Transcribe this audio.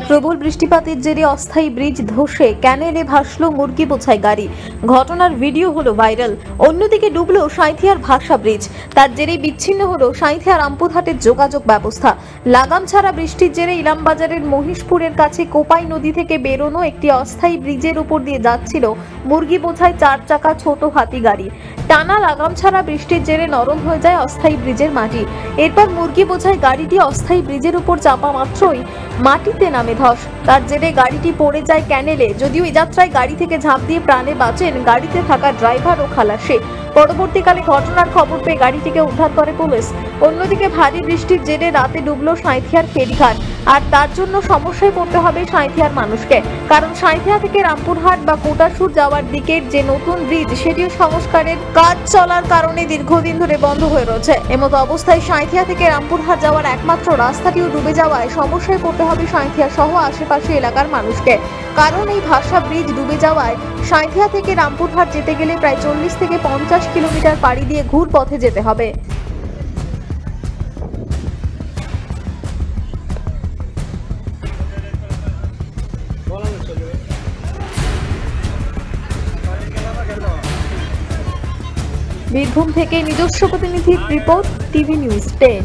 প্রবল বৃষ্টিপাতের জেরে অস্থায়ী ব্রিজ ধসে ক্যানেলে ভাসল মুরগি বোঝাই গাড়ি। ঘটনার ভিডিও হলো ভাইরাল। অন্যদিকে ডুবলো সাঁইথিয়ার ভাষা ব্রিজ। তার জেরে বিচ্ছিন্ন হলো সাঁইথিয়া রামপুরহাটের যোগাযোগ ব্যবস্থা। লাগাম ছাড়া বৃষ্টির জেরে ইলামবাজারের মহিষপুরের কাছে কোপাই নদী থেকে বেরোনো একটি অস্থায়ী ব্রিজের উপর দিয়ে যাচ্ছিল মুরগি বোঝাই 4 চাকা ছোট হাতি গাড়ি। টানা লাগাম ছাড়া বৃষ্টির জেরে নরম হয়ে যায় অস্থায়ী ব্রিজের মাটি। এরপর মুরগি বোঝাই গাড়িটি অস্থায়ী ব্রিজের উপর চাপা মাত্রই মাটিতে নামে ধস। তার জেরে গাড়িটি পড়ে যায় ক্যানেলে। যদিও এই যাত্রায় গাড়ি থেকে ঝাঁপ দিয়ে প্রাণে বাঁচেন গাড়িতে থাকা ড্রাইভার ও খালাসি। পরবর্তীকালে ঘটনার খবর পেয়ে গাড়িটিকে উদ্ধার করে পুলিশ। অন্যদিকে ভারী বৃষ্টির জেরে রাতে ডুবলো সাঁইথিয়ার ফেরিঘাট। আর তার জন্য সমস্যায় পড়তে হবে সাঁইথিয়ার মানুষকে, কারণ সাঁইথিয়া থেকে রামপুরহাট বা কোটাসুর যাওয়ার দিকের যে নতুন ব্রিজ সেটিও সংস্কারের কাজ চলার কারণে দীর্ঘদিন ধরে বন্ধ হয়ে রয়েছে। এমতো অবস্থায় সাঁইথিয়া থেকে রামপুরহাট যাওয়ার একমাত্র রাস্তাটিও ডুবে যাওয়ায় সমস্যায় পড়তে হবে সাঁইথিয়া সহ আশেপাশে এলাকার মানুষকে। কারণ এই ভাষা ব্রিজ ডুবে যাওয়ায় সাঁইথিয়া থেকে রামপুরহাট যেতে গেলে প্রায় 40 থেকে 50 কিলোমিটার পাড়ি দিয়ে ঘুর পথে যেতে হবে। বীরভূম থেকে নিজস্ব প্রতিনিধির রিপোর্ট, টিভি নিউজ 10।